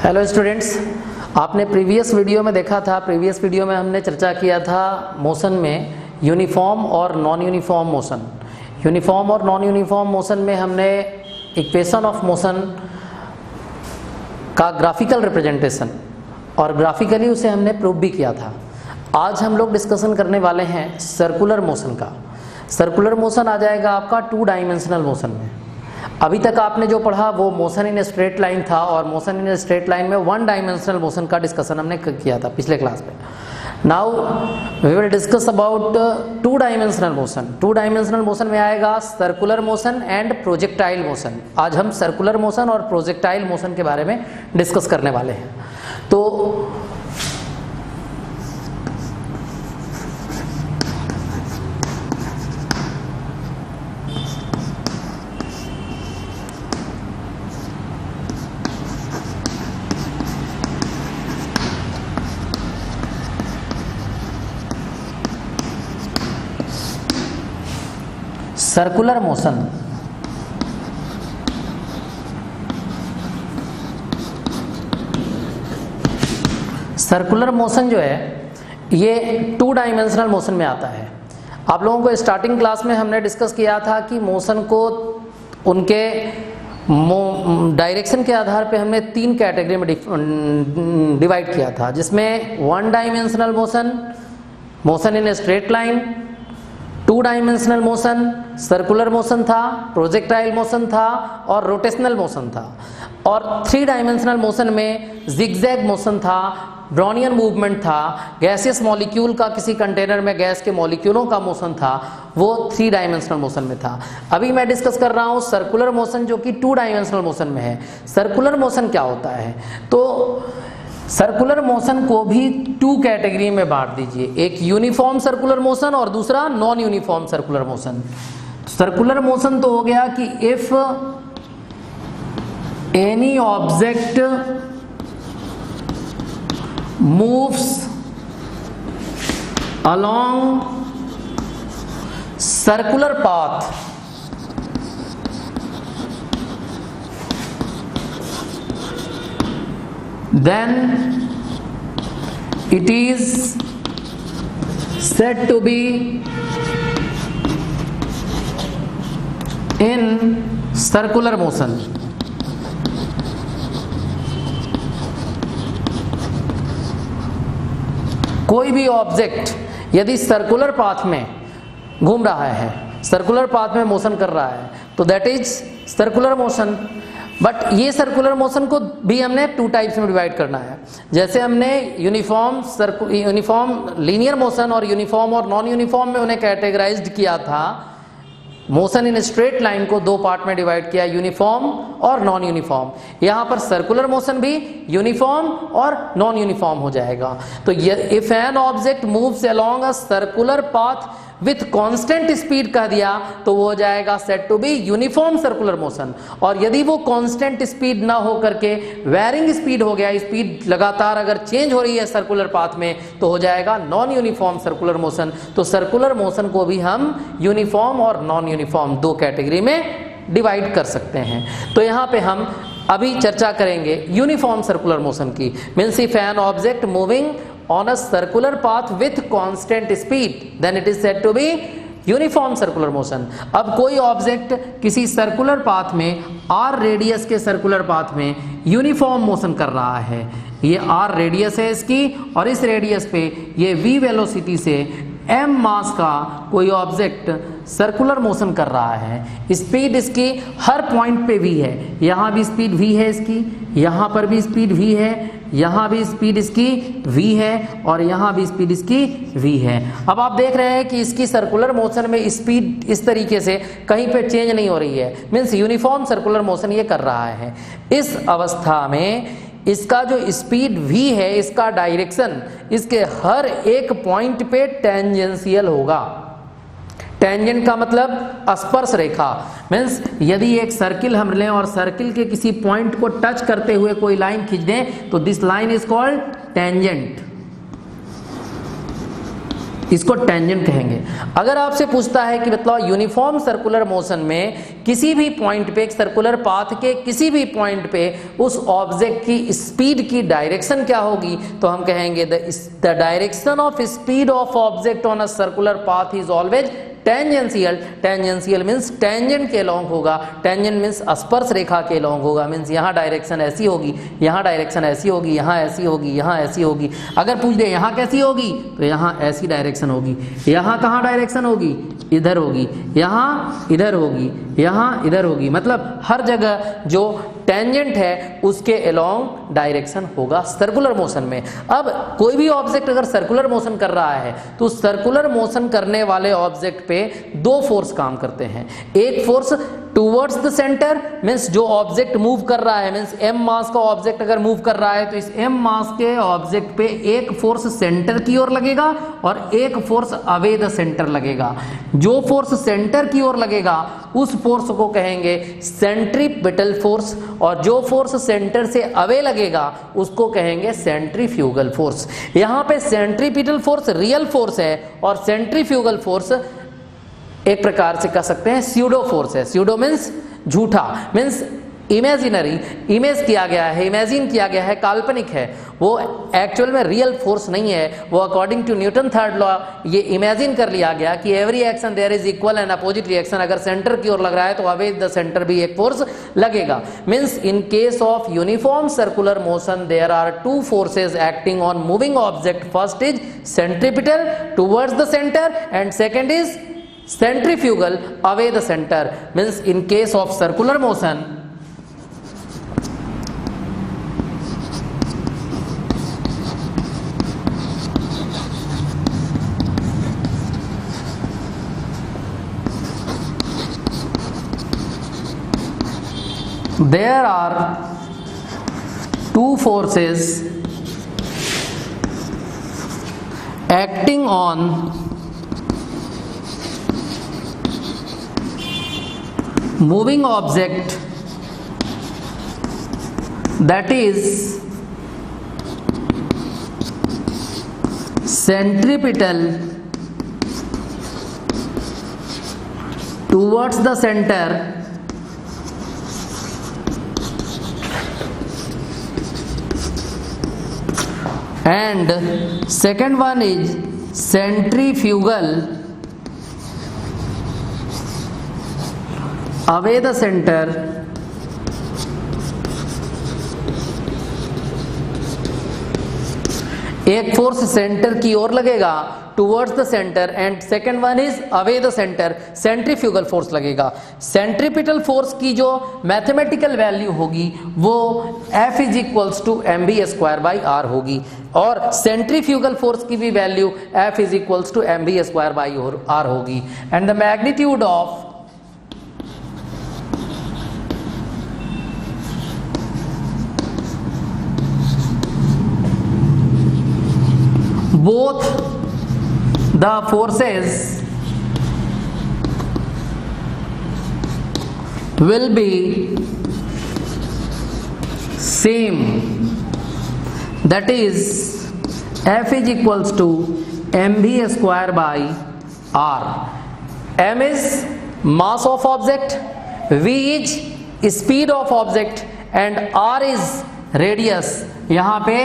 Hello students, आपने previous video में देखा था। प्रीवियस वीडियो में हमने चर्चा किया था मोशन में यूनिफॉर्म और नॉन यूनिफॉर्म मोशन। यूनिफॉर्म और नॉन यूनिफॉर्म मोशन में हमने इक्वेशन ऑफ मोशन का ग्राफिकल रिप्रेजेंटेशन और ग्राफिकली उसे हमने प्रूव भी किया था। आज हम लोग डिस्कशन करने वाले हैं सर्कुलर मोशन का। सर्कुलर मोशन आ जाएगा आपका 2 डायमेंशनल मोशन में। अभी तक आपने जो पढ़ा वो मोशन इन स्ट्रेट लाइन था और मोशन इन स्ट्रेट लाइन में 1 डायमेंशनल मोशन का डिस्कशन हमने किया था पिछले क्लास में। Now we will discuss about 2 dimensional motion. 2 dimensional motion में आएगा circular motion and projectile motion. आज हम सर्कुलर मोशन और प्रोजेक्टाइल मोशन के बारे में डिस्कस करने वाले हैं। तो सर्कुलर मोशन सर्कुलर मोशन जो है ये 2 डायमेंशनल मोशन में आता है। आप लोगों को स्टार्टिंग क्लास में हमने डिस्कस किया था कि मोशन को उनके डायरेक्शन के आधार पे हमने 3 कैटेगरी में डिवाइड किया था, जिसमें 1 dimensional motion, motion in straight line, 2 dimensional motion circular motion था, प्रोजेक्टाइल मोशन था और रोटेशनल मोशन था। और 3 डायमेंशनल मोशन में जिगजैग मोशन था, ब्राउनियन मूवमेंट था, गैसियस मॉलिक्यूल का किसी कंटेनर में गैस के मॉलिक्यूलों का मोशन था, वो 3 डायमेंशनल मोशन में था। अभी मैं डिस्कस कर रहा हूँ सर्कुलर मोशन जो कि 2 डायमेंशनल मोशन में है। सर्कुलर मोशन क्या होता है? तो सर्कुलर मोशन को भी 2 कैटेगरी में बांट दीजिए, एक यूनिफॉर्म सर्कुलर मोशन और दूसरा non uniform circular motion. Circular motion तो हो गया कि if any object moves along circular path then it is said to be in circular motion. कोई भी ऑब्जेक्ट यदि सर्कुलर पाथ में घूम रहा है, सर्कुलर पाथ में मोशन कर रहा है, तो that is circular motion. But ये सर्कुलर मोशन को भी हमने 2 टाइप्स में डिवाइड करना है। जैसे हमने यूनिफॉर्म लीनियर मोशन और यूनिफॉर्म और नॉन यूनिफॉर्म में उन्हें कैटेगराइज्ड किया था। मोशन इन स्ट्रेट लाइन को 2 पार्ट में डिवाइड किया, यूनिफॉर्म और नॉन यूनिफॉर्म। यहां पर सर्कुलर मोशन भी यूनिफॉर्म और नॉन यूनिफॉर्म हो जाएगा। तो if an object moves along a circular path with constant speed कह दिया तो वो हो जाएगा said to be uniform circular motion. और यदि वो कांस्टेंट स्पीड ना हो करके वेरिंग स्पीड हो गया, स्पीड लगातार अगर चेंज हो रही है सर्कुलर पाथ में, तो हो जाएगा नॉन यूनिफॉर्म सर्कुलर मोशन। तो सर्कुलर मोशन को भी हम यूनिफॉर्म और नॉन यूनिफॉर्म 2 कैटेगरी में डिवाइड कर सकते हैं। तो यहां पे हम अभी चर्चा करेंगे यूनिफॉर्म सर्कुलर मोशन की। Means if an object moving on a circular path with constant speed then it is said to be uniform circular motion. अब कोई ऑब्जेक्ट किसी सर्कुलर पाथ में r रेडियस के सर्कुलर पाथ में uniform motion कर रहा है, ये r रेडियस है इसकी और इस रेडियस पे ये v वेलोसिटी से m मास का कोई ऑब्जेक्ट सर्कुलर मोशन कर रहा है। स्पीड इसकी हर पॉइंट पे v है, यहाँ भी स्पीड v है इसकी, यहाँ पर भी स्पीड v है, यहाँ भी स्पीड इसकी v है और यहाँ भी स्पीड इसकी v है। अब आप देख रहे हैं कि इसकी सर्कुलर मोशन में स्पीड इस तरीके से कहीं पे चेंज नहीं हो रही है, मीन्स यूनिफॉर्म सर्कुलर मोशन ये कर रहा है। इस अवस्था में इसका जो स्पीड v है, इसका डायरेक्शन इसके हर एक पॉइंट पे टेंजेंशियल होगा। टेंजेंट का मतलब स्पर्श रेखा। मीन्स यदि एक सर्किल हम लें और सर्किल के किसी पॉइंट को टच करते हुए कोई लाइन खींच दें तो this line is called tangent. इसको टेंजेंट कहेंगे। अगर आपसे पूछता है कि मतलब यूनिफॉर्म सर्कुलर मोशन में किसी भी पॉइंट पे, सर्कुलर पाथ के किसी भी पॉइंट पे उस ऑब्जेक्ट की स्पीड की डायरेक्शन क्या होगी, तो हम कहेंगे the direction of speed of object on a circular path is always tangential. Tangential means tangent के लॉन्ग होगा, टेंजेंट मीन्स स्पर्श रेखा के लॉन्ग होगा, मीन्स यहाँ डायरेक्शन ऐसी होगी, यहाँ डायरेक्शन ऐसी होगी, यहाँ ऐसी होगी, यहाँ ऐसी होगी। अगर पूछ दे यहाँ कैसी होगी, तो यहाँ ऐसी डायरेक्शन होगी। यहाँ कहाँ डायरेक्शन होगी, इधर होगी, यहाँ इधर होगी, यहाँ इधर होगी। मतलब हर जगह जो टेंजेंट है उसके अलोंग डायरेक्शन होगा सर्कुलर मोशन में। अब कोई भी ऑब्जेक्ट अगर सर्कुलर मोशन कर रहा है तो सर्कुलर मोशन करने वाले ऑब्जेक्ट पे दो फोर्स काम करते हैं। एक force towards the centre, means जो ऑब्जेक्ट मूव कर रहा है, मीन्स m मास का ऑब्जेक्ट अगर मूव कर रहा है तो इस m मास के ऑब्जेक्ट पे एक फोर्स सेंटर की ओर लगेगा और एक फोर्स अवे द सेंटर लगेगा। जो फोर्स सेंटर की ओर लगेगा उस फोर्स को कहेंगे सेंट्रीपिटल फोर्स, और जो फोर्स सेंटर से अवे लगेगा उसको कहेंगे सेंट्रीफ्यूगल फोर्स। यहां पे सेंट्रीपिटल फोर्स रियल फोर्स है और सेंट्रीफ्यूगल फोर्स एक प्रकार से कह सकते हैं स्यूडो फोर्स है। स्यूडो मीन्स झूठा, मीन्स इमेजिनरी, इमेज किया गया है, इमेजिन किया गया है, काल्पनिक है, वो एक्चुअल में रियल फोर्स नहीं है। वो according to Newton third law ये इमेजिन कर लिया गया कि every action there is equal and opposite reaction. अगर सेंटर की ओर लग रहा है तो अवे द सेंटर भी एक फोर्स लगेगा। Means in case of uniform circular motion there are two forces acting on moving object. First is centripetal towards the centre and second is centrifugal away the center. Means in case of circular motion, there are two forces acting on moving object, that is centripetal towards the center and second one is centrifugal away the center एक force centre की ओर लगेगा towards the centre and second one is away the centre, centrifugal force लगेगा। Centripetal force की जो mathematical value होगी वो F is equals to mv²/r होगी और सेंट्रीफ्यूगल फोर्स की भी value F is equals to mv²/r होगी। And the magnitude of both the forces will be same, that is F is equals to mv²/r. m is mass of object, v is speed of object and r is radius। यहाँ पे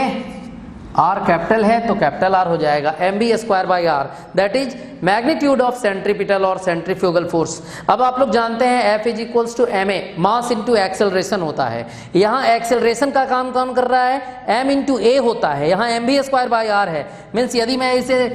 R capital है तो capital R हो जाएगा, mv²/r that is magnitude of centripetal और centrifugal force. अब आप लोग जानते हैं F is equals to ma, mass into acceleration होता है। यहाँ एक्सेलरेशन का काम कौन कर रहा है, m इंटू a होता है, यहाँ mv²/r है। मीन्स यदि मैं इसे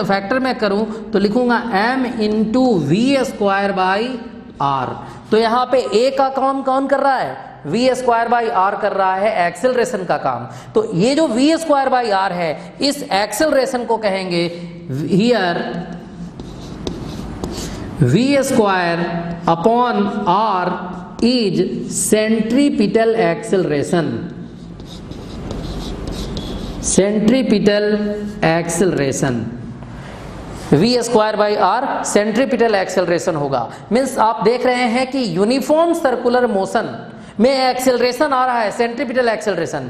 फैक्टर में करूँ तो लिखूंगा m इंटू v²/r। तो यहाँ पे a का काम कौन कर रहा है, v²/r कर रहा है एक्सेलरेशन का काम। तो ये जो v²/r है इस एक्सेलरेशन को कहेंगे here v²/r is centripetal acceleration, centripetal acceleration v²/r centripetal acceleration होगा। मीन्स आप देख रहे हैं कि यूनिफॉर्म सर्कुलर मोशन में एक्सेलरेशन आ रहा है, सेंट्रीपिटल एक्सेलरेशन।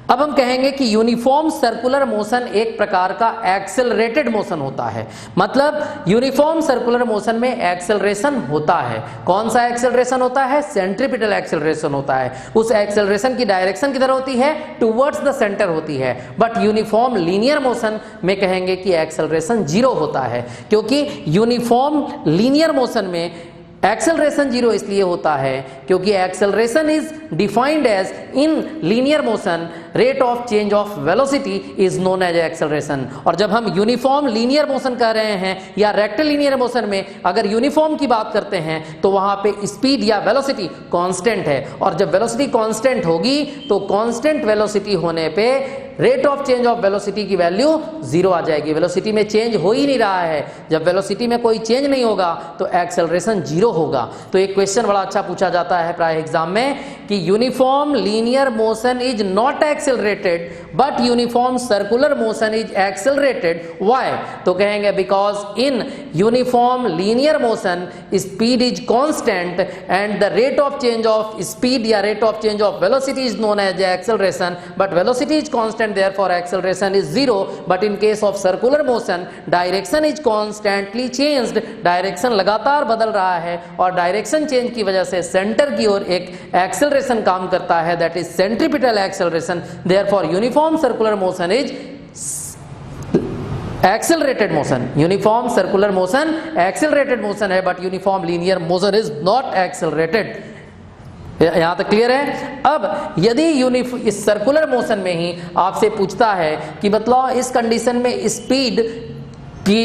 अब हम कहेंगे कि यूनिफॉर्म सर्कुलर मोशन एक प्रकार का एक्सेलरेटेड मोशन होता है। मतलब यूनिफॉर्म सर्कुलर मोशन में एक्सेलरेशन होता है। कौन सा एक्सेलरेशन होता है? सेंट्रीपिटल एक्सेलरेशन होता है। उस एक्सेलरेशन की डायरेक्शन किधर होती है? टुवर्ड्स द सेंटर होती है। बट यूनिफॉर्म लीनियर मोशन में कहेंगे कि एक्सेलरेशन जीरो होता है, क्योंकि यूनिफॉर्म लीनियर मोशन में एक्सेलरेशन जीरो इसलिए होता है क्योंकि acceleration is defined as in linear motion rate of change of velocity is known as acceleration. और जब हम यूनिफॉर्म लीनियर मोशन कर रहे हैं या रेक्टिलिनियर मोशन में अगर यूनिफॉर्म की बात करते हैं तो वहां पे स्पीड या वेलोसिटी कांस्टेंट है, और जब वेलोसिटी कांस्टेंट होगी तो कांस्टेंट वेलोसिटी होने पे rate of change of velocity की वैल्यू जीरो आ जाएगी। वेलोसिटी में चेंज हो ही नहीं रहा है। जब वेलोसिटी में कोई चेंज नहीं होगा तो एक्सेलरेशन जीरो होगा। तो एक क्वेश्चन बड़ा अच्छा पूछा जाता है प्राय एग्जाम में कि uniform linear motion is not accelerated but uniform circular motion is accelerated, why? तो कहेंगे because in uniform linear motion speed is constant and the rate of change of speed या rate of change of velocity is known as acceleration, but velocity is constant, therefore acceleration is zero. But in case of circular motion direction is constantly changed, direction लगातार बदल रहा है और direction change की वजह से centre की ओर एक एक्सेलरेशन काम करता है, that is centripetal acceleration. therefore uniform circular motion is accelerated motion. Uniform circular motion accelerated motion है, but uniform linear motion is not accelerated. यहां तक क्लियर है? अब यदि इस सर्कुलर मोशन में ही आपसे पूछता है कि मतलब इस कंडीशन में स्पीड की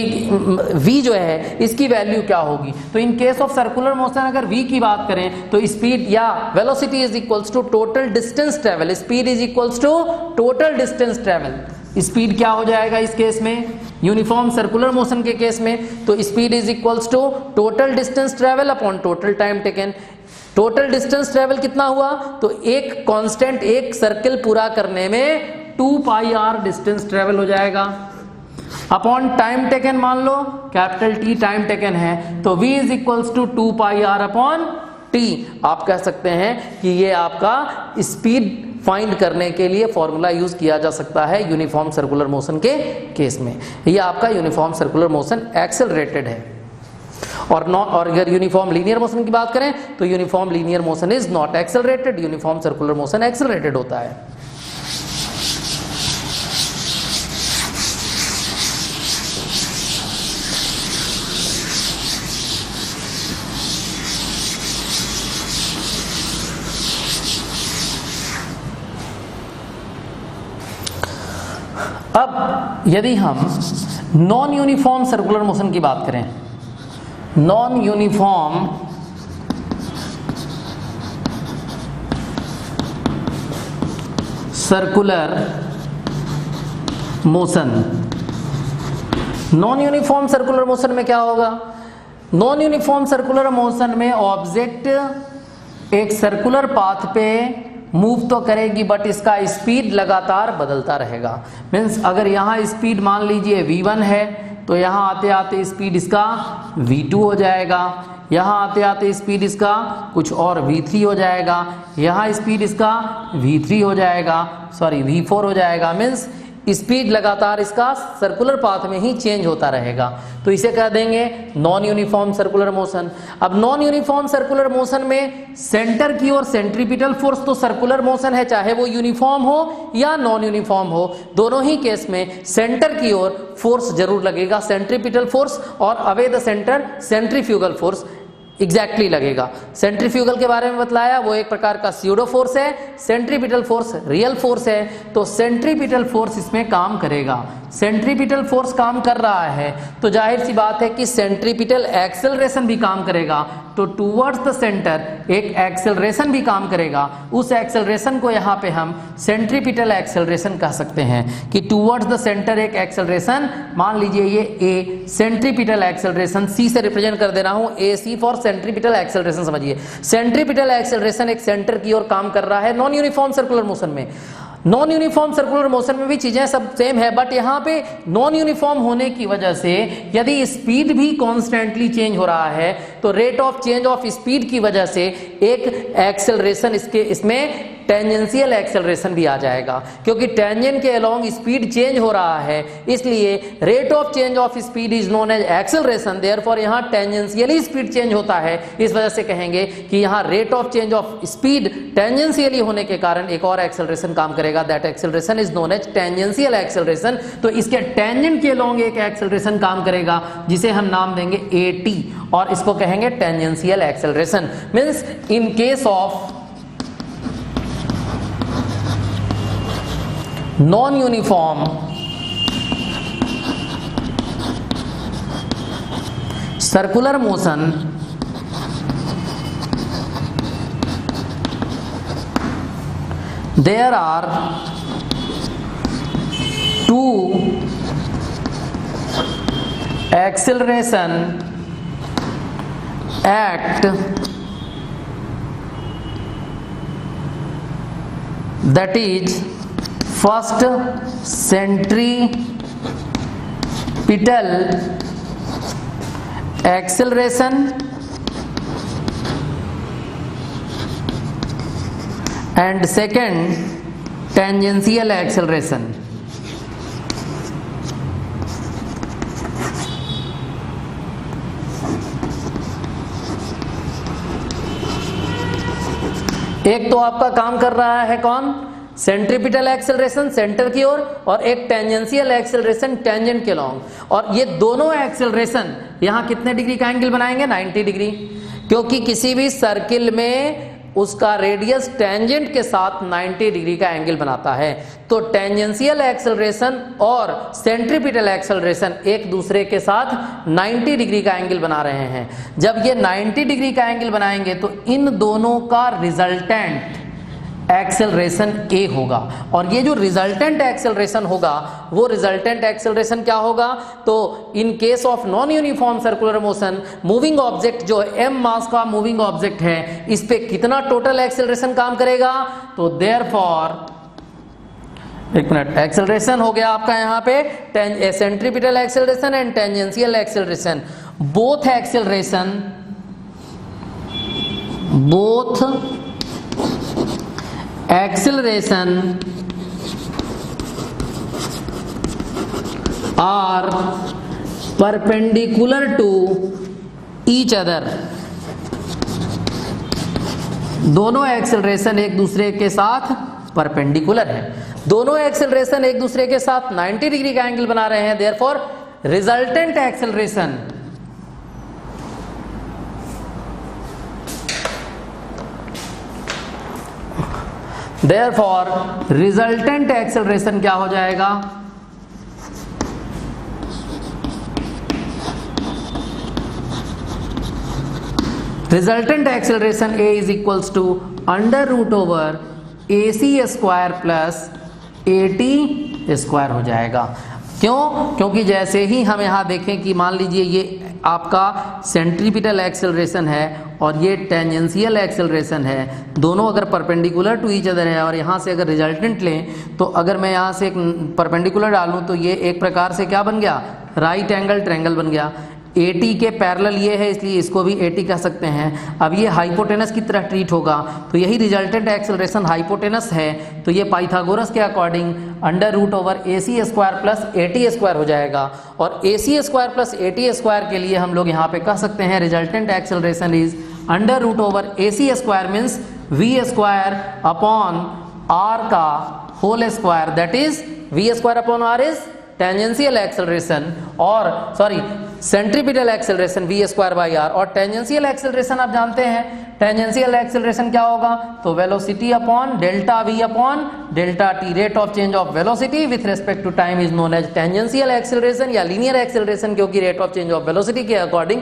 v जो है इसकी वैल्यू क्या होगी, तो in case of circular motion अगर v की बात करें तो स्पीड या velocity is equals to total distance travel. Speed is equals to total distance travel. Speed क्या हो जाएगा इस केस में? यूनिफॉर्म सर्कुलर मोशन के केस में तो speed is equals to total distance travel upon total time taken. Total distance travel कितना हुआ? तो एक कांस्टेंट एक सर्कल पूरा करने में 2πr डिस्टेंस ट्रेवल हो जाएगा अपॉन टाइम टेकन। मान लो कैपिटल T टाइम टेकन है तो v is equals to 2πr upon T। आप कह सकते हैं कि ये आपका स्पीड फाइंड करने के लिए फॉर्मूला यूज किया जा सकता है यूनिफॉर्म सर्कुलर मोशन के केस में। ये आपका यूनिफॉर्म सर्कुलर मोशन एक्सेलरेटेड है। और अगर यूनिफॉर्म लीनियर मोशन की बात करें तो uniform linear motion is not accelerated, uniform circular motion accelerated होता है। अब यदि हम नॉन यूनिफॉर्म सर्कुलर मोशन की बात करें, non uniform circular motion, non uniform circular motion में क्या होगा? नॉन यूनिफॉर्म सर्कुलर मोशन में ऑब्जेक्ट एक सर्कुलर पाथ पे मूव तो करेगी बट इसका स्पीड लगातार बदलता रहेगा। मीन्स अगर यहाँ स्पीड मान लीजिए v1 है तो यहाँ आते आते स्पीड इसका v2 हो जाएगा, यहाँ आते आते स्पीड इसका कुछ और v3 हो जाएगा, यहाँ स्पीड इसका v3 हो जाएगा, सॉरी v4 हो जाएगा। मीन्स स्पीड लगातार इसका सर्कुलर पाथ में ही चेंज होता रहेगा, तो इसे कह देंगे नॉन यूनिफॉर्म सर्कुलर मोशन। अब नॉन यूनिफॉर्म सर्कुलर मोशन में सेंटर की ओर सेंट्रीपिटल फोर्स तो सर्कुलर मोशन है, चाहे वो यूनिफॉर्म हो या नॉन यूनिफॉर्म हो, दोनों ही केस में सेंटर की ओर फोर्स जरूर लगेगा, सेंट्रीपिटल फोर्स, और away the centre centrifugal force exactly लगेगा। सेंट्रीफ्यूगल के बारे में बतलाया, वो एक प्रकार का स्यूडो फोर्स है, सेंट्रीपिटल फोर्स रियल फोर्स है। तो सेंट्रीपिटल फोर्स इसमें काम करेगा, सेंट्रीपिटल फोर्स काम कर रहा है तो जाहिर सी बात है कि सेंट्रीपिटल एक्सेलरेशन भी काम करेगा, तो टूवर्ड्स द सेंटर एक एक्सेलरेशन भी काम करेगा। उस एक्सेलरेशन को यहाँ पे हम सेंट्रीपिटल एक्सेलरेशन कह सकते हैं कि टूवर्ड्स द सेंटर एक एक्सेलरेशन, मान लीजिए ये ए सेंट्रीपिटल एक्सेलरेशन, सी से रिप्रेजेंट कर दे रहा हूँ, ए सी फॉर सेंट्रीपिटल एक्सेलरेशन। समझिए सेंट्रीपिटल एक्सेलरेशन एक सेंटर की ओर काम कर रहा है नॉन यूनिफॉर्म सर्कुलर मोशन में। नॉन यूनिफॉर्म सर्कुलर मोशन में भी चीजें सब सेम है, बट यहाँ पे नॉन यूनिफॉर्म होने की वजह से यदि स्पीड भी कॉन्स्टेंटली चेंज हो रहा है तो rate of change of speed की वजह से एक एक्सेलरेशन इसमें टेंजेंशियल एक्सेलरेशन भी आ जाएगा, क्योंकि टेंजेंट के अलोंग स्पीड चेंज हो रहा है, इसलिए rate of change of speed is known as acceleration. Therefore यहां टेंजेंशियली स्पीड चेंज होता है, इस वजह से कहेंगे कि यहां rate of change of speed tangentially होने के कारण एक और एक्सेलरेशन काम करेगा, that acceleration is known as tangential acceleration. तो इसके टेंजेंट के अलोंग एक एक्सेलरेशन काम करेगा जिसे हम नाम देंगे AT, और इसको कहेंगे tangential acceleration. Means in case of non uniform circular motion there are two acceleration act that is first centripetal acceleration and second tangential acceleration। एक तो आपका काम कर रहा है कौन, सेंट्रीपिटल एक्सेलरेशन सेंटर की ओर, और एक टेंजेंशियल एक्सेलरेशन टेंजेंट के लॉन्ग। और ये दोनों एक्सेलरेशन यहां कितने डिग्री का एंगल बनाएंगे, 90 डिग्री, क्योंकि किसी भी सर्किल में उसका रेडियस टेंजेंट के साथ 90 डिग्री का एंगल बनाता है। तो टेंजेंशियल एक्सेलरेशन और सेंट्रीपिटल एक्सेलरेशन एक दूसरे के साथ 90 डिग्री का एंगल बना रहे हैं। जब ये 90 डिग्री का एंगल बनाएंगे तो इन दोनों का रिजल्टेंट एक्सेलरेशन A होगा, और ये जो रिजल्टेंट एक्सेलरेशन होगा वो रिजल्टेंट एक्सेलरेशन क्या होगा, तो in case of non uniform circular motion moving object जो m मास का मूविंग ऑब्जेक्ट है, इस पे कितना टोटल एक्सेलरेशन काम करेगा, तो देयरफॉर एक मिनट, एक्सेलरेशन हो गया आपका यहाँ पे centripetal acceleration and tangential acceleration. Both acceleration acceleration are perpendicular to each other। दोनों एक्सेलरेशन एक दूसरे के साथ परपेंडिकुलर है, दोनों एक्सेलरेशन एक दूसरे के साथ 90 डिग्री का एंगल बना रहे हैं। Therefore resultant acceleration resultant acceleration क्या हो जाएगा, resultant acceleration A is equals to under root over AC square plus AT square हो जाएगा। क्यों, क्योंकि जैसे ही हम यहाँ देखें कि मान लीजिए ये आपका सेंट्रीपिटल एक्सेलरेशन है और ये टेंजेंशियल एक्सेलरेशन है, दोनों अगर परपेंडिकुलर टू ईच अदर है, और यहाँ से अगर रिजल्टेंट लें तो अगर मैं यहाँ से एक परपेंडिकुलर डालूं तो ये एक प्रकार से क्या बन गया, राइट एंगल ट्रायंगल बन गया। AT के पैरेलल ये है, इसलिए इसको भी AT कह सकते हैं। अब ये हाइपोटेनस की तरह ट्रीट होगा, तो यही रिजल्टेंट एक्सेलरेशन हाइपोटेनस है, तो ये पाइथागोरस के according under root over AC square plus AT square हो जाएगा। और AC square plus AT square के लिए हम लोग यहाँ पे कह सकते हैं resultant acceleration is under root over AC square means V square upon R का whole square, that is V square upon R is tangential acceleration, और sorry centripetal acceleration V square by R। और tangential acceleration आप जानते हैं, tangential acceleration क्या होगा, तो velocity upon delta V upon delta T, rate of change of velocity with respect to time is known as tangential acceleration या linear acceleration, क्योंकि rate of change of velocity के according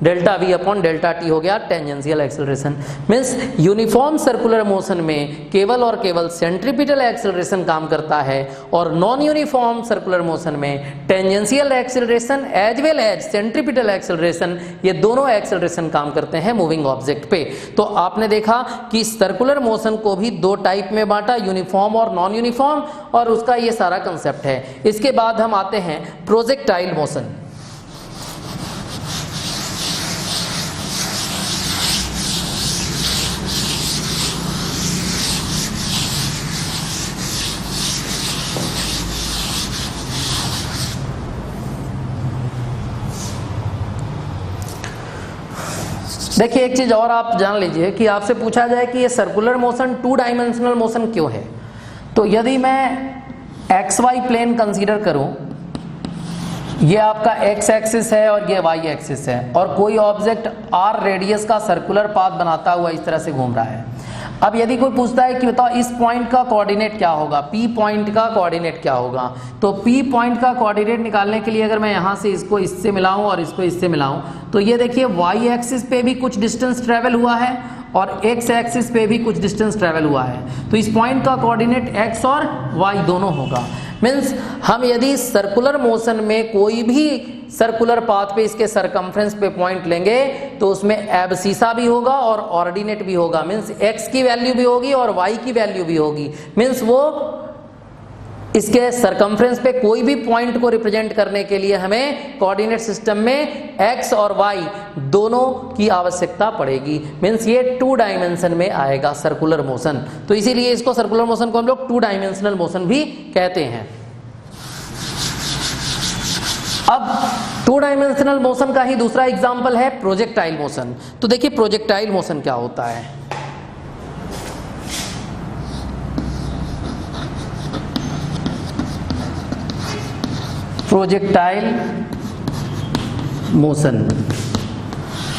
delta V upon delta T हो गया tangential acceleration. Means uniform circular motion में केवल और केवल centripetal acceleration काम करता है, और नॉन यूनिफॉर्म सर्कुलर मोशन में tangential acceleration as well as centripetal acceleration, ये दोनों एक्सेलरेशन काम करते हैं मूविंग ऑब्जेक्ट पे। तो आपने देखा कि सर्कुलर मोशन को भी दो टाइप में बांटा, यूनिफॉर्म और नॉन यूनिफॉर्म, और उसका ये सारा कंसेप्ट है। इसके बाद हम आते हैं प्रोजेक्टाइल मोशन। देखिए एक चीज और आप जान लीजिए कि आपसे पूछा जाए कि ये सर्कुलर मोशन 2 डायमेंशनल मोशन क्यों है, तो यदि मैं XY प्लेन कंसीडर करूं, ये आपका X एक्सिस है और ये Y एक्सिस है, और कोई ऑब्जेक्ट R रेडियस का सर्कुलर पाथ बनाता हुआ इस तरह से घूम रहा है। अब यदि कोई पूछता है कि बताओ इस पॉइंट का कोऑर्डिनेट क्या होगा, P पॉइंट का कोऑर्डिनेट क्या होगा, तो P पॉइंट का कोऑर्डिनेट निकालने के लिए अगर मैं यहाँ से इसको इससे मिलाऊं और इसको इससे मिलाऊं, तो ये देखिए Y एक्सिस पे भी कुछ डिस्टेंस ट्रेवल हुआ है और X एक्सिस पे भी कुछ डिस्टेंस ट्रेवल हुआ है, तो इस पॉइंट का कोऑर्डिनेट X और Y दोनों होगा। मीन्स हम यदि सर्कुलर मोशन में कोई भी सर्कुलर पाथ पे इसके सरकमफ्रेंस पे पॉइंट लेंगे तो उसमें एब्सिसा भी होगा और ऑर्डिनेट भी होगा। मीन्स x की वैल्यू भी होगी और y की वैल्यू भी होगी। मीन्स वो इसके सरकमफ्रेंस पे कोई भी पॉइंट को रिप्रेजेंट करने के लिए हमें कोऑर्डिनेट सिस्टम में x और y दोनों की आवश्यकता पड़ेगी। मीन्स ये 2 डायमेंशन में आएगा सर्कुलर मोशन, तो इसीलिए इसको सर्कुलर मोशन को हम लोग 2 डायमेंशनल मोशन भी कहते हैं। अब 2 डायमेंशनल मोशन का ही दूसरा एग्जाम्पल है प्रोजेक्टाइल मोशन। तो देखिए प्रोजेक्टाइल मोशन क्या होता है। प्रोजेक्टाइल मोशन,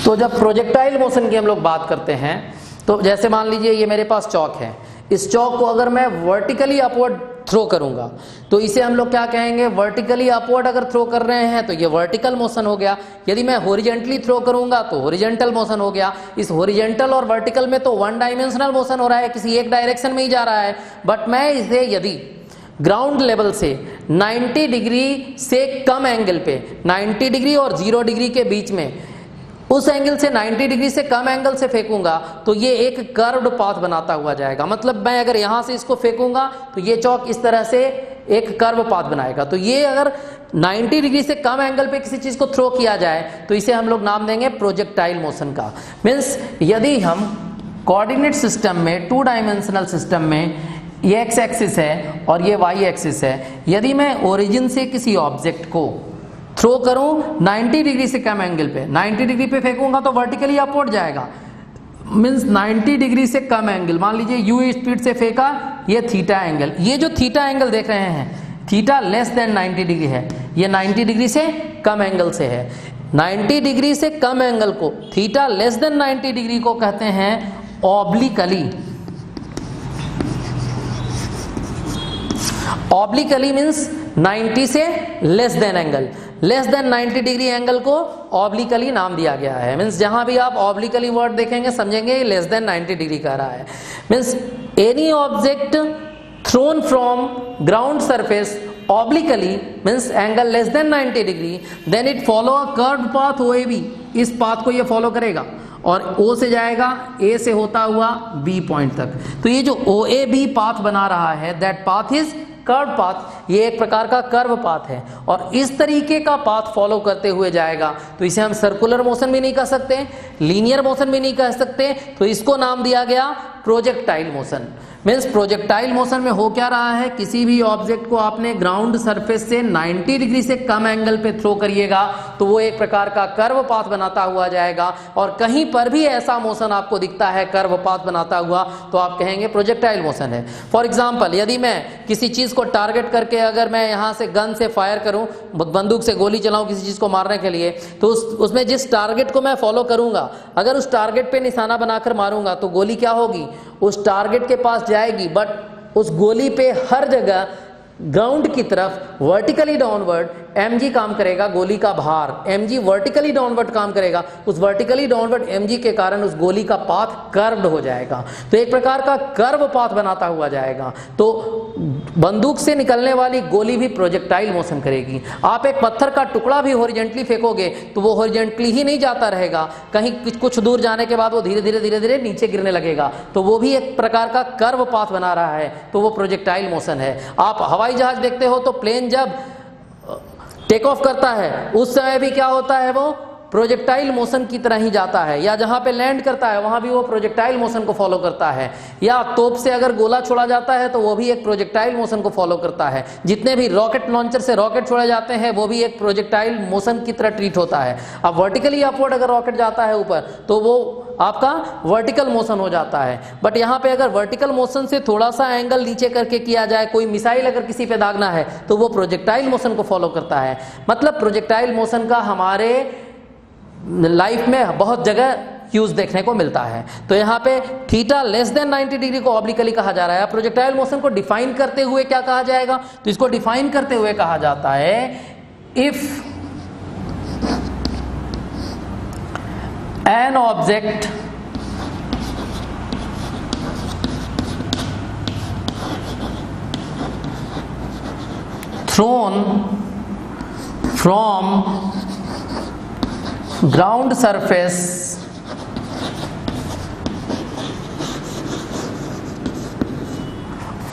तो जब प्रोजेक्टाइल मोशन की हम लोग बात करते हैं, तो जैसे मान लीजिए ये मेरे पास चौक है, इस चौक को अगर मैं वर्टिकली अपवर्ड थ्रो करूंगा तो इसे हम लोग क्या कहेंगे, वर्टिकली अपवर्ड अगर थ्रो कर रहे हैं तो ये वर्टिकल मोशन हो गया। यदि मैं हॉरिजॉन्टली थ्रो करूंगा तो हॉरिजॉन्टल मोशन हो गया। इस हॉरिजॉन्टल और वर्टिकल में तो 1 डायमेंशनल मोशन हो रहा है, किसी एक डायरेक्शन में ही जा रहा है। बट मैं इसे यदि ग्राउंड लेवल से 90 डिग्री से कम एंगल पे, 90 डिग्री और 0 डिग्री के बीच में, उस एंगल से 90 डिग्री से कम एंगल से फेंकूंगा तो ये एक कर्व्ड पाथ बनाता हुआ जाएगा। मतलब मैं अगर यहां से इसको फेंकूंगा तो ये चौक इस तरह से एक कर्व पाथ बनाएगा। तो ये अगर 90 डिग्री से कम एंगल पे किसी चीज को थ्रो किया जाए तो इसे हम लोग नाम देंगे प्रोजेक्टाइल मोशन का। मीन्स यदि हम कोऑर्डिनेट सिस्टम में 2 डायमेंशनल सिस्टम में ये x एक्सिस है और ये y एक्सिस है, यदि मैं ओरिजिन से किसी ऑब्जेक्ट को थ्रो करूं 90 डिग्री से कम एंगल पे, 90 डिग्री पे फेंकूंगा तो वर्टिकली अपवर्ड जाएगा। मीन्स 90 डिग्री से कम एंगल, मान लीजिए u स्पीड से फेंका, ये थीटा एंगल, ये जो थीटा एंगल देख रहे हैं, थीटा लेस देन 90 डिग्री है, ये 90 डिग्री से कम एंगल से है। 90 डिग्री से कम एंगल को, थीटा लेस देन 90 डिग्री को कहते हैं ऑब्लिकली। ऑब्लिकली मीन्स 90 से less than angle, less than 90 degree angle को ऑब्लिकली नाम दिया गया है। मीन्स जहां भी आप ऑब्लिकली वर्ड देखेंगे समझेंगे लेस देन 90 डिग्री कह रहा है। Means any object thrown from ground surface obliquely means angle less than 90 degree, then it follow a curved path OAB। इस पाथ को ये फॉलो करेगा और O से जाएगा, A से होता हुआ B पॉइंट तक। तो ये जो OAB पाथ बना रहा है, that path is curve path. ये एक प्रकार का कर्व पाथ है और इस तरीके का पाथ फॉलो करते हुए जाएगा। तो इसे हम सर्कुलर मोशन भी नहीं कह सकते, लीनियर मोशन भी नहीं कह सकते, तो इसको नाम दिया गया projectile motion. Means projectile motion में हो क्या रहा है, किसी भी ऑब्जेक्ट को आपने ग्राउंड सरफेस से 90 डिग्री से कम एंगल पे थ्रो करिएगा तो वो एक प्रकार का कर्व पाथ बनाता हुआ जाएगा। और कहीं पर भी ऐसा मोशन आपको दिखता है कर्व पाथ बनाता हुआ तो आप कहेंगे प्रोजेक्टाइल मोशन है। फॉर एग्जाम्पल, यदि मैं किसी चीज को टारगेट करके अगर मैं यहाँ से गन से फायर करूं, बंदूक से गोली चलाऊं किसी चीज को मारने के लिए, तो उसमें जिस टारगेट को मैं फॉलो करूंगा, अगर उस टारगेट पे निशाना बनाकर मारूंगा तो गोली क्या होगी, उस टारगेट के पास जाएगी, बट उस गोली पे हर जगह ग्राउंड की तरफ वर्टिकली डाउनवर्ड mg काम करेगा। गोली का भार mg वर्टिकली डाउनवर्ड काम करेगा, उस वर्टिकली डाउनवर्ड mg के कारण उस गोली का पाथ कर्व्ड हो जाएगा। तो एक प्रकार का कर्व पाथ बनाता हुआ जाएगा। तो बंदूक से निकलने वाली गोली भी प्रोजेक्टाइल मोशन करेगी। आप एक पत्थर का टुकड़ा भी हॉरिजॉन्टली फेंकोगे तो वो हॉरिजॉन्टली ही नहीं जाता रहेगा, कहीं कुछ दूर जाने के बाद वो धीरे धीरे धीरे धीरे नीचे गिरने लगेगा, तो वो भी एक प्रकार का कर्व पाथ बना रहा है, तो वो प्रोजेक्टाइल मोशन है। आप हवाई जहाज देखते हो तो प्लेन जब टेक ऑफ करता है उस समय भी क्या होता है, वो प्रोजेक्टाइल मोशन की तरह ही जाता है, या जहां पे लैंड करता है वहां भी वो प्रोजेक्टाइल मोशन को फॉलो करता है, या तोप से अगर गोला छोड़ा जाता है तो वो भी एक प्रोजेक्टाइल मोशन को फॉलो करता है, जितने भी रॉकेट लॉन्चर से रॉकेट छोड़े जाते हैं वो भी एक प्रोजेक्टाइल मोशन की तरह ट्रीट होता है। अब वर्टिकली अपवर्ड अगर रॉकेट जाता है ऊपर तो वो आपका वर्टिकल मोशन हो जाता है, बट यहाँ पे अगर वर्टिकल मोशन से थोड़ा सा एंगल नीचे करके किया जाए, कोई मिसाइल अगर किसी पे दागना है तो वो प्रोजेक्टाइल मोशन को फॉलो करता है। मतलब प्रोजेक्टाइल मोशन का हमारे लाइफ में बहुत जगह यूज देखने को मिलता है। तो यहाँ पे थीटा लेस देन 90 डिग्री को ऑब्लिकली कहा जा रहा है। प्रोजेक्टाइल मोशन को डिफाइन करते हुए क्या कहा जाएगा, तो इसको डिफाइन करते हुए कहा जाता है if an object thrown from ground surface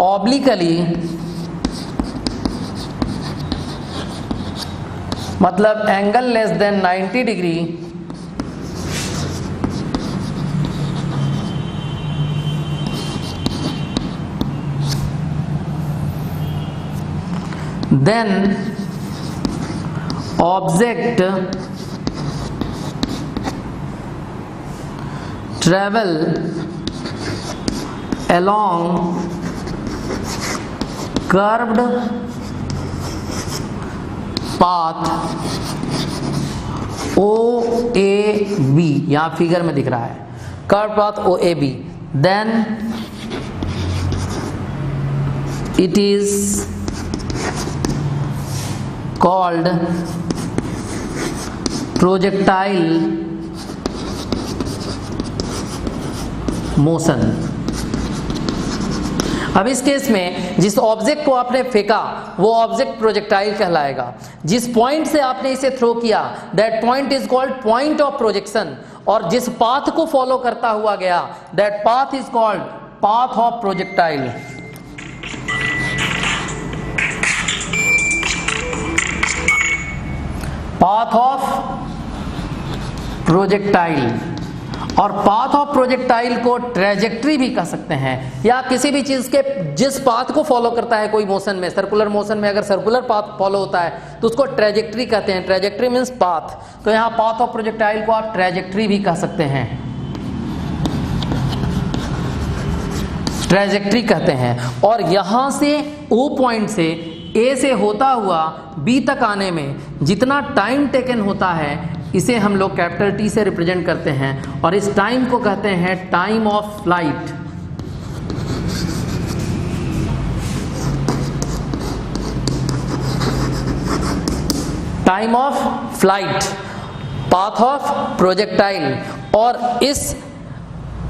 obliquely, मतलब angle less than 90 degree, then object travel along curved path OAB, यहां फिगर में दिख रहा है curve path OAB, then it is called projectile motion. अब इस केस में जिस ऑब्जेक्ट को आपने फेंका वो ऑब्जेक्ट प्रोजेक्टाइल कहलाएगा। जिस पॉइंट से आपने इसे थ्रो किया that point is called point of projection, और जिस पाथ को फॉलो करता हुआ गया that path is called path of projectile. Path of projectile, और पाथ ऑफ प्रोजेक्टाइल को ट्रेजेक्ट्री भी कह सकते हैं, या किसी भी चीज के जिस पाथ को फॉलो करता है कोई मोशन में, सर्कुलर मोशन में अगर सर्कुलर पाथ फॉलो होता है तो उसको ट्रेजेक्ट्री कहते हैं। ट्रेजेक्ट्री मींस पाथ, तो यहाँ पाथ ऑफ प्रोजेक्टाइल को आप ट्रेजेक्ट्री भी कह सकते हैं, ट्रेजेक्ट्री कहते हैं। और यहां से ओ पॉइंट से ए से होता हुआ बी तक आने में जितना टाइम टेकन होता है इसे हम लोग कैपिटल टी से रिप्रेजेंट करते हैं, और इस टाइम को कहते हैं time of flight. Time of flight, path of projectile. और इस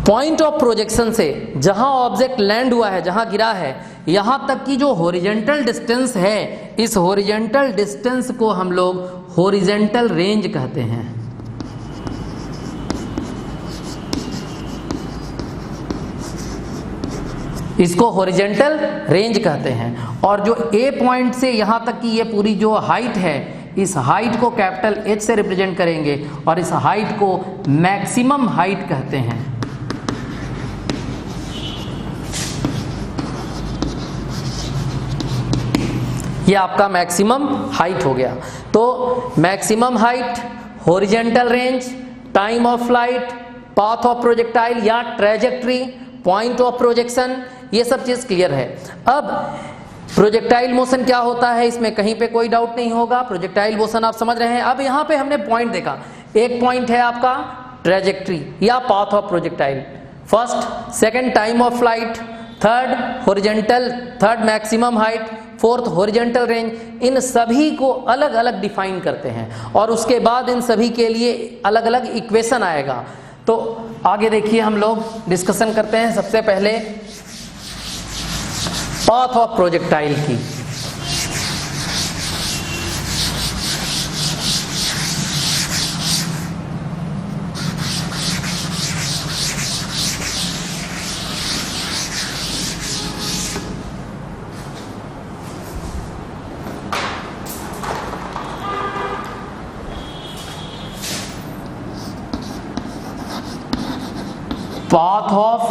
पॉइंट ऑफ प्रोजेक्शन से जहां ऑब्जेक्ट लैंड हुआ है, जहां गिरा है, यहां तक की जो हॉरिजॉन्टल डिस्टेंस है, इस हॉरिजॉन्टल डिस्टेंस को हम लोग हॉरिजॉन्टल रेंज कहते हैं। इसको हॉरिजॉन्टल रेंज कहते हैं। और जो ए पॉइंट से यहां तक की ये पूरी जो हाइट है, इस हाइट को कैपिटल एच से रिप्रेजेंट करेंगे, और इस हाइट को मैक्सिमम हाइट कहते हैं। ये आपका मैक्सिमम हाइट हो गया। तो maximum height, horizontal range, time of flight, path of projectile या ट्रेजेक्ट्री, पॉइंट ऑफ प्रोजेक्शन, ये सब चीज क्लियर है। अब प्रोजेक्टाइल मोशन क्या होता है, इसमें कहीं पे कोई डाउट नहीं होगा। प्रोजेक्टाइल मोशन आप समझ रहे हैं। अब यहाँ पे हमने पॉइंट देखा, एक पॉइंट है आपका ट्रेजेक्ट्री या path of projectile, first, second time of flight, third horizontal, third maximum height, fourth horizontal range. इन सभी को अलग अलग डिफाइन करते हैं, और उसके बाद इन सभी के लिए अलग अलग इक्वेशन आएगा। तो आगे देखिए हम लोग डिस्कशन करते हैं सबसे पहले पाथ ऑफ प्रोजेक्टाइल की। Path of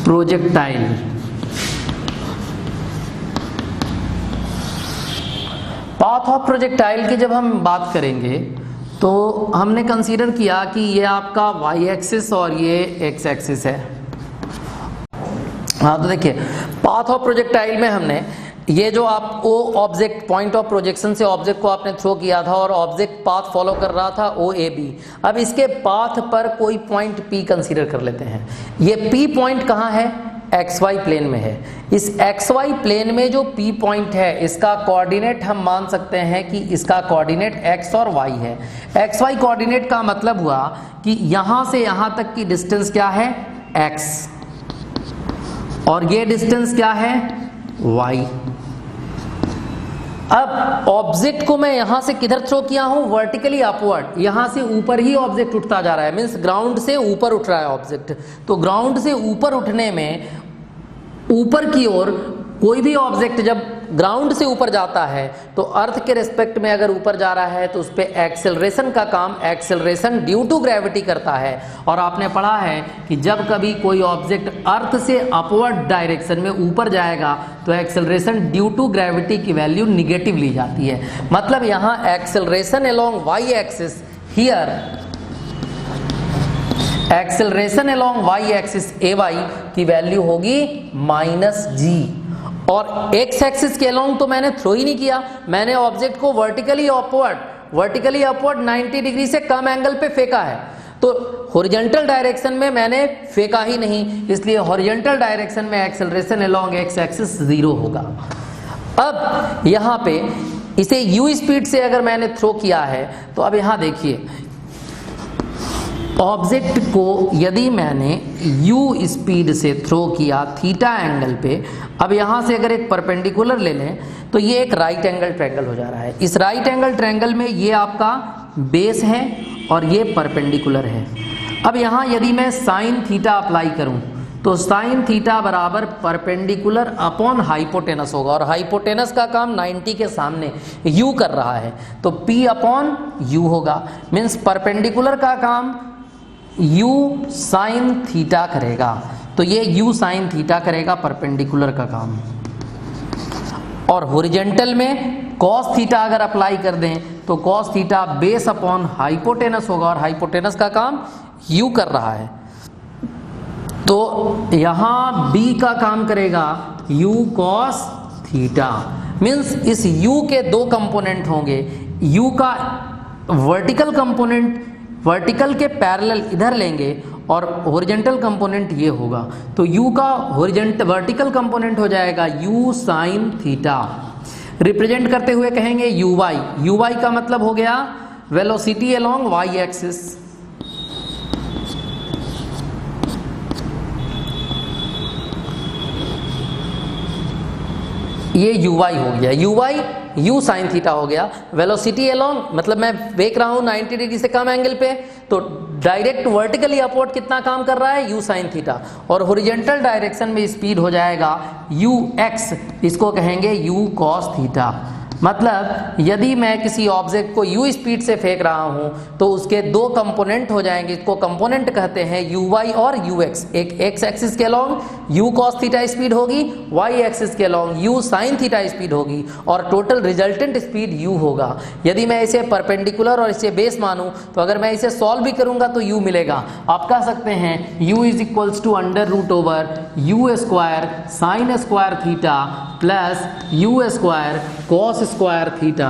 projectile, path of projectile की जब हम बात करेंगे तो हमने कंसीडर किया कि ये आपका वाई एक्सिस और ये एक्स एक्सिस है। हाँ, तो देखिए पाथ ऑफ प्रोजेक्टाइल में हमने ये जो आपको ऑब्जेक्ट पॉइंट ऑफ प्रोजेक्शन से ऑब्जेक्ट को आपने थ्रो किया था और ऑब्जेक्ट पाथ फॉलो कर रहा था ओ ए बी, अब इसके पाथ पर कोई पॉइंट पी कंसीडर कर लेते हैं। ये पी पॉइंट कहाँ है? एक्स वाई प्लेन में है। इस एक्स वाई प्लेन में जो पी पॉइंट है इसका कोऑर्डिनेट हम मान सकते हैं कि इसका कोऑर्डिनेट एक्स और वाई है। एक्स वाई कोऑर्डिनेट का मतलब हुआ कि यहां से यहां तक की डिस्टेंस क्या है? एक्स, और ये डिस्टेंस क्या है? वाई। अब ऑब्जेक्ट को मैं यहां से किधर थ्रो किया हूं? वर्टिकली अपवर्ड, यहां से ऊपर ही ऑब्जेक्ट उठता जा रहा है, मींस ग्राउंड से ऊपर उठ रहा है ऑब्जेक्ट। तो ग्राउंड से ऊपर उठने में ऊपर की ओर कोई भी ऑब्जेक्ट जब ग्राउंड से ऊपर जाता है तो अर्थ के रिस्पेक्ट में अगर ऊपर जा रहा है तो उस पर एक्सेलरेशन का काम एक्सेलरेशन ड्यू टू ग्रेविटी करता है। और आपने पढ़ा है कि जब कभी कोई ऑब्जेक्ट अर्थ से अपवर्ड डायरेक्शन में ऊपर जाएगा तो एक्सेलरेशन ड्यू टू ग्रेविटी की वैल्यू निगेटिव ली जाती है। मतलब यहाँ acceleration along Y axis, here acceleration along Y axis A Y की वैल्यू होगी -g, और एक्स एक्सिस के अलोंग तो मैंने थ्रो ही नहीं किया, मैंने ऑब्जेक्ट को वर्टिकली अपवर्ड 90 डिग्री से कम एंगल पे फेंका है। तो हॉरिजॉन्टल डायरेक्शन में मैंने फेंका ही नहीं, इसलिए हॉरिजॉन्टल डायरेक्शन में एक्सेलरेशन अलोंग एक्स एक्सिस 0 होगा। अब यहाँ पे इसे u स्पीड से अगर मैंने थ्रो किया है तो अब यहाँ देखिए ऑब्जेक्ट को यदि मैंने u स्पीड से थ्रो किया थीटा एंगल पे, अब यहाँ से अगर एक परपेंडिकुलर ले लें तो ये एक राइट एंगल ट्रायंगल हो जा रहा है। इस राइट एंगल ट्रायंगल में ये आपका बेस है और ये परपेंडिकुलर है। अब यहाँ यदि मैं साइन थीटा अप्लाई करूँ तो साइन थीटा बराबर परपेंडिकुलर अपॉन हाइपोटेनस होगा, और हाइपोटेनस का काम 90 के सामने u कर रहा है तो p अपॉन u होगा। मीन्स परपेंडिकुलर का काम u साइन थीटा करेगा, तो ये u साइन थीटा करेगा परपेंडिकुलर का काम। और हॉरिजॉन्टल में cos थीटा अगर अप्लाई कर दें तो cos theta base upon hypotenuse होगा, और हाइपोटेनस का काम u कर रहा है। तो यहाँ b का काम करेगा u cos थीटा। मीन्स इस u के दो कंपोनेंट होंगे, u का वर्टिकल कंपोनेंट वर्टिकल के पैरेलल इधर लेंगे और हॉरिजॉन्टल कंपोनेंट ये होगा, तो u का वर्टिकल कंपोनेंट हो जाएगा u साइन थीटा। रिप्रेजेंट करते हुए कहेंगे uy का मतलब हो गया वेलोसिटी अलोंग y एक्सिस। ये uy हो गया, u साइन थीटा हो गया। वेलोसिटी अलोंग मतलब मैं देख रहा हूं 90 डिग्री से कम एंगल पे, तो डायरेक्ट वर्टिकली अपवर्ड कितना काम कर रहा है? u sine theta. और हॉरिजॉन्टल डायरेक्शन में स्पीड हो जाएगा ux, इसको कहेंगे u cos थीटा। मतलब यदि मैं किसी ऑब्जेक्ट को u स्पीड से फेंक रहा हूं तो उसके दो कंपोनेंट हो जाएंगे, इसको कंपोनेंट कहते हैं uy और ux। एक x एक्सिस के along u cos theta speed होगी, y एक्सिस के along u sin theta speed होगी, और टोटल रिजल्टेंट स्पीड u होगा। यदि मैं इसे परपेंडिकुलर और इसे बेस मानूं तो अगर मैं इसे सॉल्व भी करूंगा तो u मिलेगा। आप कह सकते हैं u = √u square sine square theta plus u square cos square theta.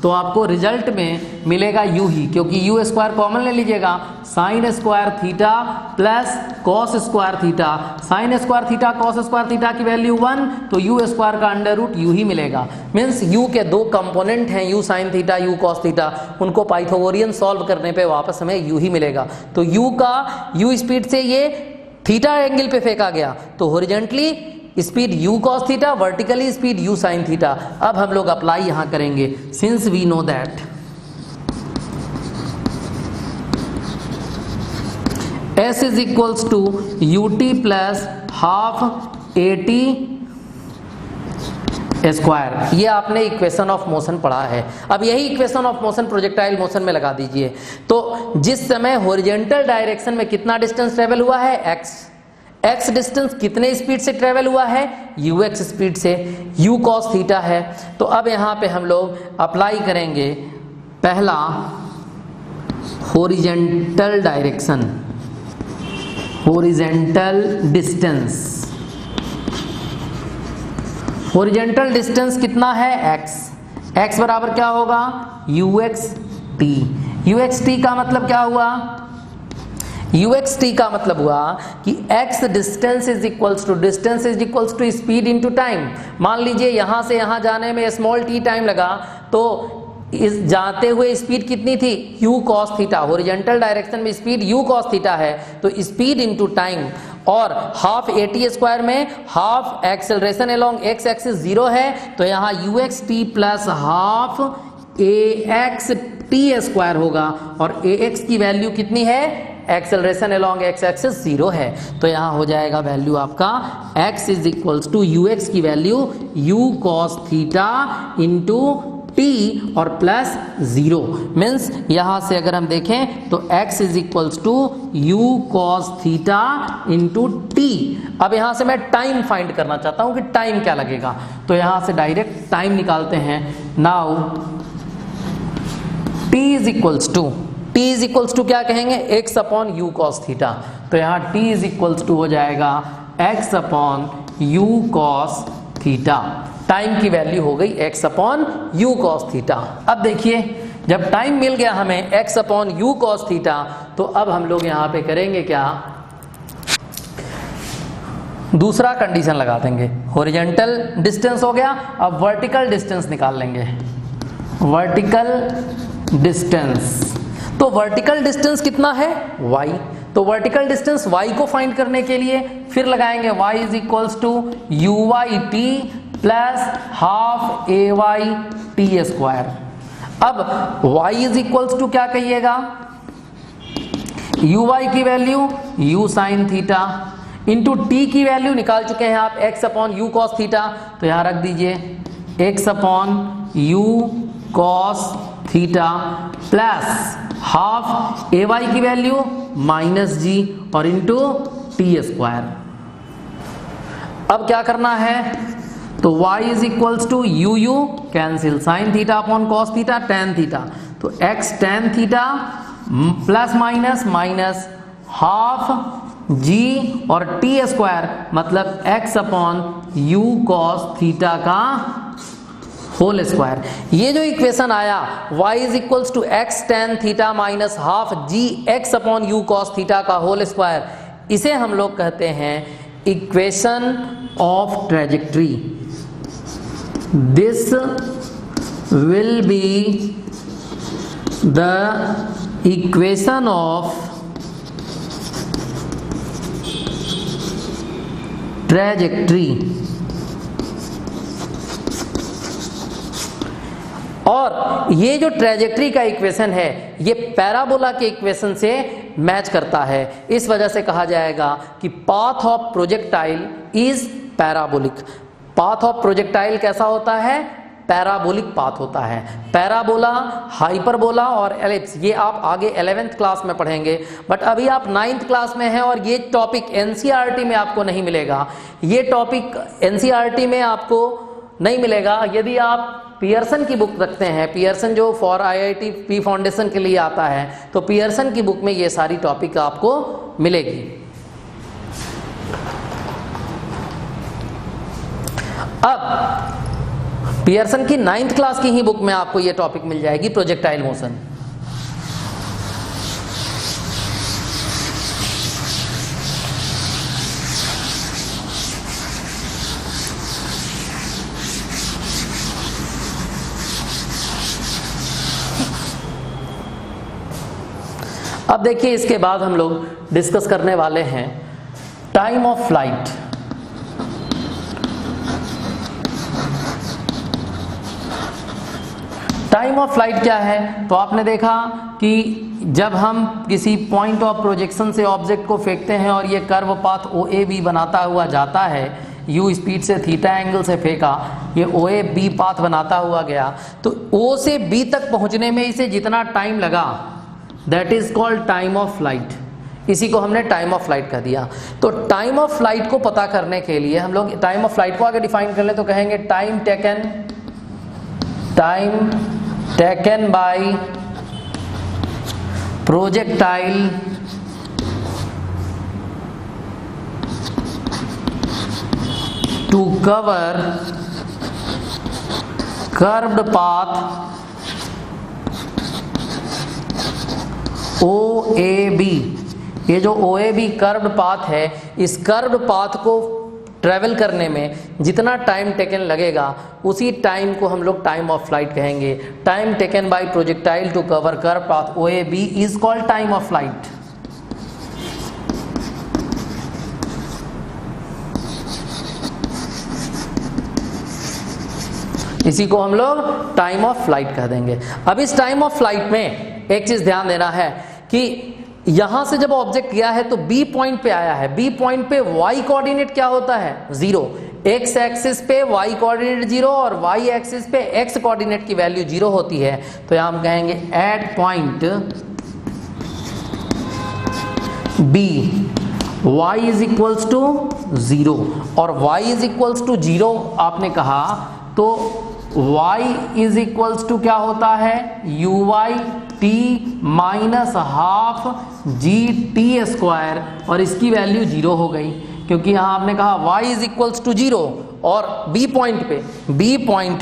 तो आपको रिजल्ट में मिलेगा u ही, क्योंकि u स्क्वायर कॉमन ले लीजिएगा, sine square theta plus cos square theta. Sine square theta cos square theta की वैल्यू 1, तो u square का √u ही मिलेगा। मीन्स u के दो कंपोनेंट हैं u sine theta u cos theta, उनको पाइथागोरियन सॉल्व करने पे वापस हमें u ही मिलेगा। तो u स्पीड से ये थीटा एंगल पे फेंका गया, तो horizontally speed u cos theta, vertically speed u sin theta. अब हम लोग अप्लाई यहां करेंगे, since we know that s = ut + ½ at square. ये आपने इक्वेशन ऑफ मोशन पढ़ा है। अब यही equation of motion projectile motion में लगा दीजिए। तो जिस समय हॉरिजॉन्टल डायरेक्शन में कितना डिस्टेंस ट्रेवल हुआ है, x डिस्टेंस कितने स्पीड से ट्रेवल हुआ है, ux स्पीड से, u cos थीटा है। तो अब यहाँ पे हम लोग अप्लाई करेंगे पहला horizontal direction, horizontal distance. Horizontal distance कितना है, x बराबर क्या होगा, uxt। uxt का मतलब क्या हुआ, uxt का मतलब हुआ कि x distance is equals to speed into time. मान लीजिए यहां से यहां जाने में स्मॉल t टाइम लगा, तो इस जाते हुए स्पीड कितनी थी, u cos theta. Horizontal direction में स्पीड u cos थीटा है, तो स्पीड इनटू टाइम। और हाफ at स्क्वायर में half acceleration along x axis 0 है, तो यहाँ uxt plus half axt square होगा। और ax की वैल्यू कितनी है, एक्सेलरेशन अलोंग x एक्सिस 0 है, तो यहाँ हो जाएगा वैल्यू आपका x is equals to ux की value u cos theta into t और प्लस 0। मीन्स यहाँ से अगर हम देखें तो x is equals to u cos theta into t। अब यहाँ से मैं टाइम फाइंड करना चाहता हूँ कि टाइम क्या लगेगा, तो यहाँ से डायरेक्ट टाइम निकालते हैं। Now t is equals to क्या कहेंगे, x upon u cos theta. तो यहाँ t इज इक्वल्स टू हो जाएगा x upon u cos theta. Time की वैल्यू हो गई x upon u cos theta. अब देखिए जब टाइम मिल गया हमें x upon u cos theta, तो अब हम लोग यहाँ पे करेंगे क्या, दूसरा कंडीशन लगा देंगे। हॉरिजॉन्टल डिस्टेंस हो गया, अब वर्टिकल डिस्टेंस निकाल लेंगे। वर्टिकल डिस्टेंस, तो वर्टिकल डिस्टेंस कितना है, y। तो वर्टिकल डिस्टेंस y को फाइंड करने के लिए फिर लगाएंगे y is equals to uyt plus half ayt square. अब y इज इक्वल्स टू क्या कहिएगा, uy की value u sine theta into t की वैल्यू निकाल चुके हैं आप x upon u cos theta, तो यहाँ रख दीजिए x upon u cos theta plus half ay की वैल्यू माइनस g और इंटू t स्क्वायर। अब क्या करना है, तो y is equals to u cancel, sine theta upon cos theta tan theta, तो x tan theta plus minus minus half g और t square मतलब x upon u cos theta का whole square. ये जो इक्वेशन आया y is equals to x tan theta minus half g x upon u cos theta का whole square, इसे हम लोग कहते हैं equation of trajectory. This will be the equation of trajectory. और ये जो ट्रेजेक्ट्री का इक्वेशन है ये पैराबोला के इक्वेशन से मैच करता है, इस वजह से कहा जाएगा कि path of projectile is parabolic. Path of projectile कैसा होता है, पैराबोलिक पाथ होता है। पैराबोला, हाइपरबोला और एलिप्स ये आप आगे 11th क्लास में पढ़ेंगे, बट अभी आप 9th क्लास में हैं और ये टॉपिक एनसीईआरटी में आपको नहीं मिलेगा। ये टॉपिक एनसीईआरटी में आपको नहीं मिलेगा। यदि आप पियर्सन की बुक रखते हैं, पियर्सन जो फॉर आईआईटी पी फाउंडेशन के लिए आता है, तो पियर्सन की बुक में ये सारी टॉपिक आपको मिलेगी। अब पियर्सन की 9th क्लास की ही बुक में आपको ये टॉपिक मिल जाएगी, प्रोजेक्टाइल मोशन। अब देखिए इसके बाद हम लोग डिस्कस करने वाले हैं time of flight. Time of flight क्या है, तो आपने देखा कि जब हम किसी पॉइंट ऑफ प्रोजेक्शन से ऑब्जेक्ट को फेंकते हैं और ये कर्व पाथ OAB बनाता हुआ जाता है, u स्पीड से थीटा एंगल से फेंका, ये ओ ए बी पाथ बनाता हुआ गया, तो ओ से बी तक पहुंचने में इसे जितना टाइम लगा that is called time of flight. इसी को हमने टाइम ऑफ फ्लाइट कह दिया। तो टाइम ऑफ फ्लाइट को पता करने के लिए हम लोग टाइम ऑफ फ्लाइट को आगे डिफाइन कर ले तो कहेंगे time taken by projectile to cover curved path OAB। ये जो OAB कर्व्ड पाथ है, इस कर्व्ड पाथ को ट्रेवल करने में जितना टाइम टेकन लगेगा उसी टाइम को हम लोग टाइम ऑफ फ्लाइट कहेंगे। Time taken by projectile to cover curved path OAB is called time of flight. इसी को हम लोग टाइम ऑफ फ्लाइट कह देंगे। अब इस टाइम ऑफ फ्लाइट में एक चीज ध्यान देना है कि यहां से जब ऑब्जेक्ट गया है तो बी पॉइंट पे आया है, बी पॉइंट पे वाई कोऑर्डिनेट क्या होता है 0, एक्स एक्सिस पे वाई कोऑर्डिनेट 0 और वाई एक्सिस पे एक्स कोऑर्डिनेट की वैल्यू 0 होती है। तो यहां हम कहेंगे at point B y is equals to 0 और y इज इक्वल्स टू 0 आपने कहा तो y इज इक्वल्स टू क्या होता है U Y T minus half G T square, और इसकी वैल्यू 0 हो गई क्योंकि यहां आपने कहा y इज इक्वल्स टू 0 और b पॉइंट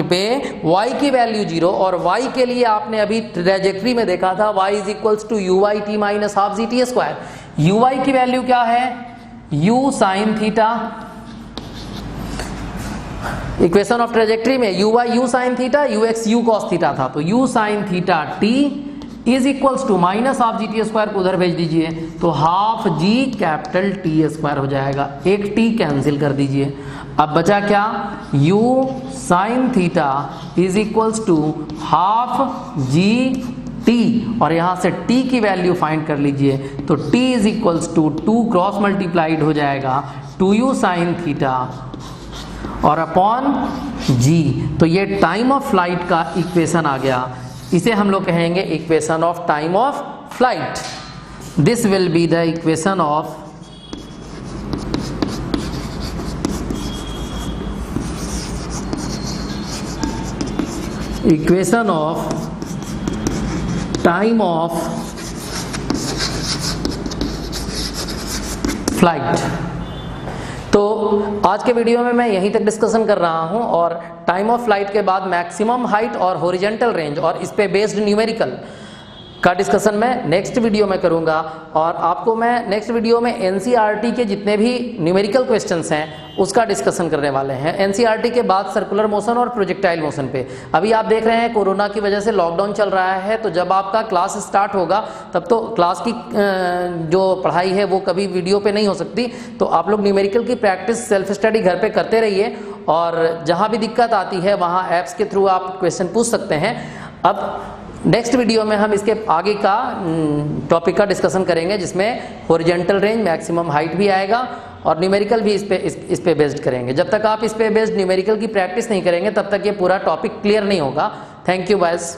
पे y की वैल्यू 0 और y के लिए आपने अभी ट्रेजेक्ट्री में देखा था y is equals to u Y T minus half G T square. U y की वैल्यू क्या है u sine theta, equation of trajectory में u y u sine theta u x u cos theta था, तो u sine theta t is equals to minus half G T square को उधर भेज दीजिए तो half g capital t square हो जाएगा, एक टी कैंसिल कर दीजिए। अब बचा क्या u sine theta is equals to half ji T और यहां से t की वैल्यू फाइंड कर लीजिए तो t is equals to 2 cross multiplied हो जाएगा 2u साइन थीटा और अपॉन g। तो ये टाइम ऑफ फ्लाइट का इक्वेशन आ गया, इसे हम लोग कहेंगे equation of time of flight. This will be the equation of time of flight. तो आज के वीडियो में मैं यहीं तक डिस्कशन कर रहा हूं और टाइम ऑफ फ्लाइट के बाद मैक्सिमम हाइट और हॉरिजॉन्टल रेंज और इस पे बेस्ड न्यूमेरिकल का डिस्कशन मैं नेक्स्ट वीडियो में करूंगा और आपको मैं नेक्स्ट वीडियो में एनसीईआरटी के जितने भी न्यूमेरिकल क्वेश्चंस हैं उसका डिस्कशन करने वाले हैं। एनसीईआरटी के बाद सर्कुलर मोशन और प्रोजेक्टाइल मोशन पे। अभी आप देख रहे हैं कोरोना की वजह से लॉकडाउन चल रहा है, तो जब आपका क्लास स्टार्ट होगा तब तो क्लास की जो पढ़ाई है वो कभी वीडियो पे नहीं हो सकती, तो आप लोग न्यूमेरिकल की प्रैक्टिस सेल्फ स्टडी घर पे करते रहिए और जहाँ भी दिक्कत आती है वहाँ ऐप्स के थ्रू आप क्वेश्चन पूछ सकते हैं। अब नेक्स्ट वीडियो में हम इसके आगे का टॉपिक का डिस्कशन करेंगे जिसमें हॉरिजॉन्टल रेंज मैक्सिमम हाइट भी आएगा और न्यूमेरिकल भी इस पे बेस्ड करेंगे। जब तक आप इस पे बेस्ड न्यूमेरिकल की प्रैक्टिस नहीं करेंगे तब तक ये पूरा टॉपिक क्लियर नहीं होगा। Thank you guys.